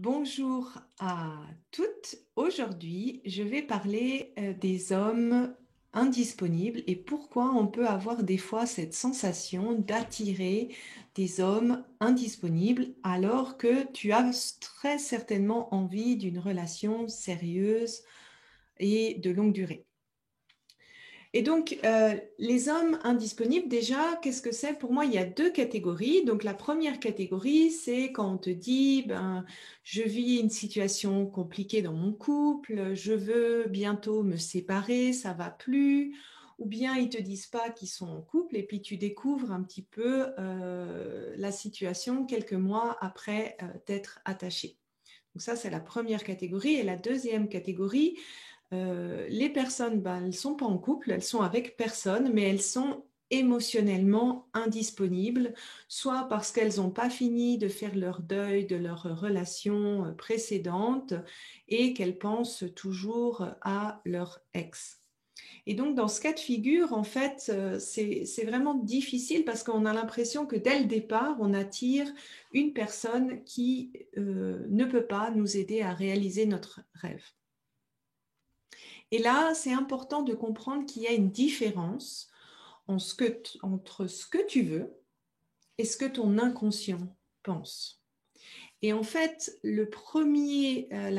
Bonjour à toutes. Aujourd'hui, je vais parler des hommes indisponibles et pourquoi on peut avoir des fois cette sensation d'attirer des hommes indisponibles alors que tu as très certainement envie d'une relation sérieuse et de longue durée. Et donc, les hommes indisponibles, déjà, qu'est-ce que c'est? Pour moi, il y a deux catégories. Donc, la première catégorie, c'est quand on te dit, ben, je vis une situation compliquée dans mon couple, je veux bientôt me séparer, ça va plus. Ou bien ils te disent pas qu'ils sont en couple et puis tu découvres un petit peu la situation quelques mois après t'être attaché. Donc ça, c'est la première catégorie. Et la deuxième catégorie, les personnes, ben, elles ne sont pas en couple, elles sont avec personne, mais elles sont émotionnellement indisponibles, soit parce qu'elles n'ont pas fini de faire leur deuil de leur relation précédente et qu'elles pensent toujours à leur ex. Et donc, dans ce cas de figure, en fait, c'est vraiment difficile parce qu'on a l'impression que dès le départ, on attire une personne qui ne peut pas nous aider à réaliser notre rêve. Et là, c'est important de comprendre qu'il y a une différence entre ce que tu veux et ce que ton inconscient pense. Et en fait, la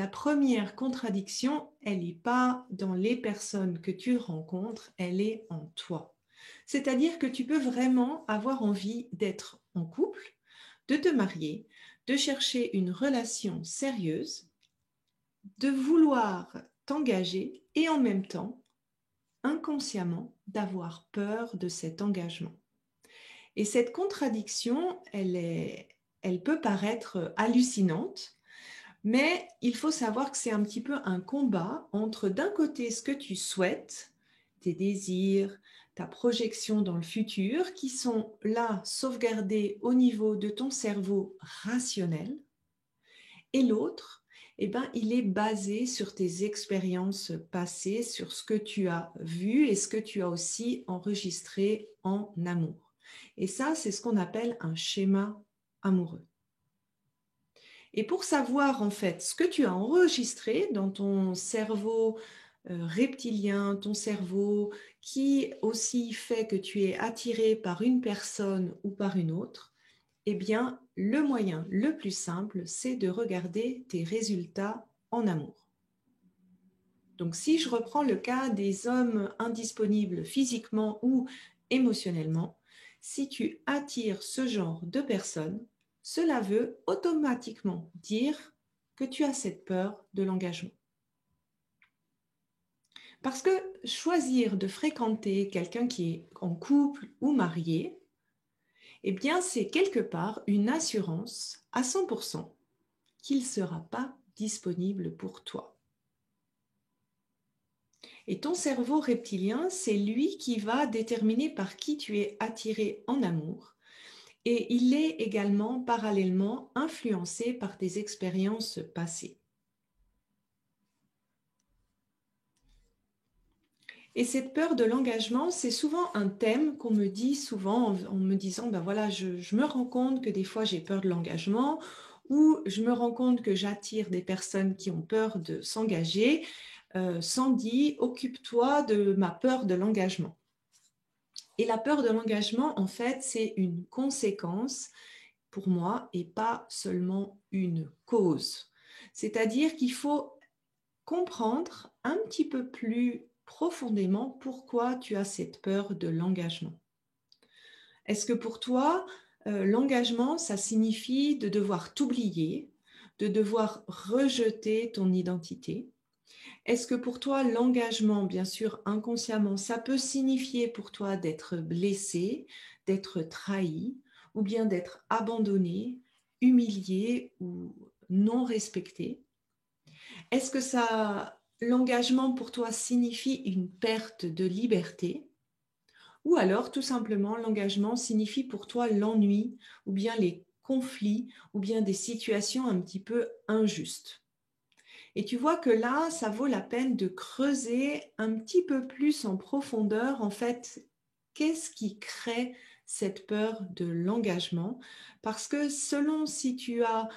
première contradiction, elle n'est pas dans les personnes que tu rencontres, elle est en toi. C'est-à-dire que tu peux vraiment avoir envie d'être en couple, de te marier, de chercher une relation sérieuse, de vouloir t'engager et en même temps inconsciemment d'avoir peur de cet engagement. Et cette contradiction, elle peut paraître hallucinante, mais il faut savoir que c'est un petit peu un combat entre d'un côté ce que tu souhaites, tes désirs, ta projection dans le futur, qui sont là sauvegardés au niveau de ton cerveau rationnel, et l'autre, eh ben, il est basé sur tes expériences passées, sur ce que tu as vu et ce que tu as aussi enregistré en amour. Et ça, c'est ce qu'on appelle un schéma amoureux. Et pour savoir en fait ce que tu as enregistré dans ton cerveau reptilien, ton cerveau qui aussi fait que tu es attiré par une personne ou par une autre, eh bien, le moyen le plus simple, c'est de regarder tes résultats en amour. Donc, si je reprends le cas des hommes indisponibles physiquement ou émotionnellement, si tu attires ce genre de personnes, cela veut automatiquement dire que tu as cette peur de l'engagement. Parce que choisir de fréquenter quelqu'un qui est en couple ou marié, eh bien, c'est quelque part une assurance à 100% qu'il ne sera pas disponible pour toi. Et ton cerveau reptilien, c'est lui qui va déterminer par qui tu es attiré en amour. Et il est également parallèlement influencé par tes expériences passées. Et cette peur de l'engagement, c'est souvent un thème qu'on me dit souvent en me disant, ben voilà, je me rends compte que des fois j'ai peur de l'engagement ou je me rends compte que j'attire des personnes qui ont peur de s'engager. Sandy, occupe-toi de ma peur de l'engagement. Et la peur de l'engagement, en fait, c'est une conséquence pour moi et pas seulement une cause. C'est-à-dire qu'il faut comprendre un petit peu plus profondément pourquoi tu as cette peur de l'engagement. Est-ce que pour toi, l'engagement, ça signifie de devoir t'oublier, de devoir rejeter ton identité? Est-ce que pour toi, l'engagement, bien sûr, inconsciemment, ça peut signifier pour toi d'être blessé, d'être trahi, ou bien d'être abandonné, humilié ou non respecté? Est-ce que l'engagement pour toi signifie une perte de liberté? Ou alors, tout simplement, l'engagement signifie pour toi l'ennui, ou bien les conflits, ou bien des situations un petit peu injustes? Et tu vois que là, ça vaut la peine de creuser un petit peu plus en profondeur, en fait, qu'est-ce qui crée cette peur de l'engagement? Parce que selon si tu as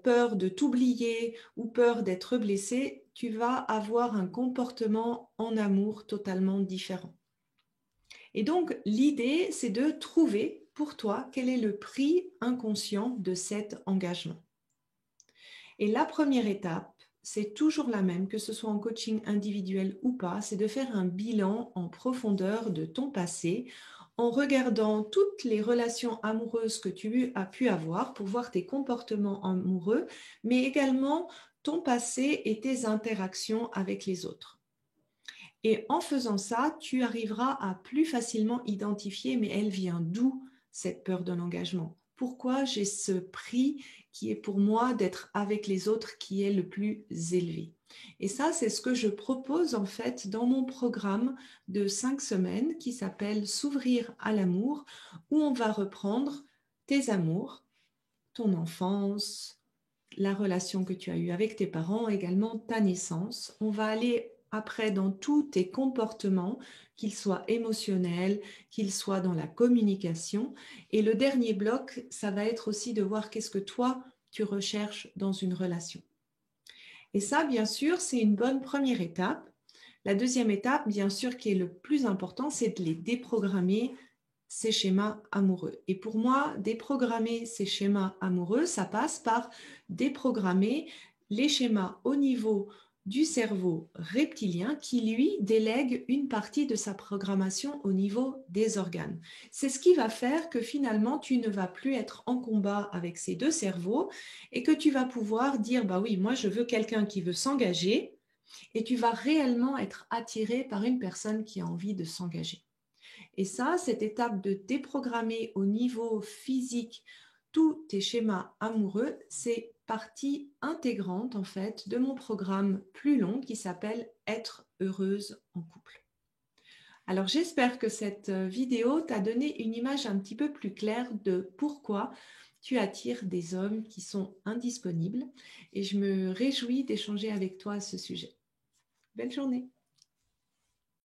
peur de t'oublier ou peur d'être blessé, tu vas avoir un comportement en amour totalement différent. Et donc, l'idée, c'est de trouver pour toi quel est le prix inconscient de cet engagement. Et la première étape, c'est toujours la même, que ce soit en coaching individuel ou pas, c'est de faire un bilan en profondeur de ton passé en regardant toutes les relations amoureuses que tu as pu avoir pour voir tes comportements amoureux, mais également ton passé et tes interactions avec les autres. Et en faisant ça, tu arriveras à plus facilement identifier, mais elle vient d'où cette peur de l'engagement? Pourquoi j'ai ce prix qui est pour moi d'être avec les autres qui est le plus élevé? Et ça, c'est ce que je propose en fait dans mon programme de 5 semaines qui s'appelle S'ouvrir à l'amour, où on va reprendre tes amours, ton enfance, la relation que tu as eue avec tes parents, également ta naissance. On va aller après dans tous tes comportements, qu'ils soient émotionnels, qu'ils soient dans la communication. Et le dernier bloc, ça va être aussi de voir qu'est-ce que toi, tu recherches dans une relation. Et ça, bien sûr, c'est une bonne première étape. La deuxième étape, bien sûr, qui est le plus important, c'est de les déprogrammer ces schémas amoureux. Et pour moi, déprogrammer ces schémas amoureux, ça passe par déprogrammer les schémas au niveau du cerveau reptilien qui, lui, délègue une partie de sa programmation au niveau des organes. C'est ce qui va faire que finalement, tu ne vas plus être en combat avec ces deux cerveaux et que tu vas pouvoir dire, bah oui, moi, je veux quelqu'un qui veut s'engager et tu vas réellement être attiré par une personne qui a envie de s'engager. Et ça, cette étape de déprogrammer au niveau physique tous tes schémas amoureux, c'est partie intégrante en fait de mon programme plus long qui s'appelle Être heureuse en couple. Alors j'espère que cette vidéo t'a donné une image un petit peu plus claire de pourquoi tu attires des hommes qui sont indisponibles et je me réjouis d'échanger avec toi à ce sujet. Belle journée!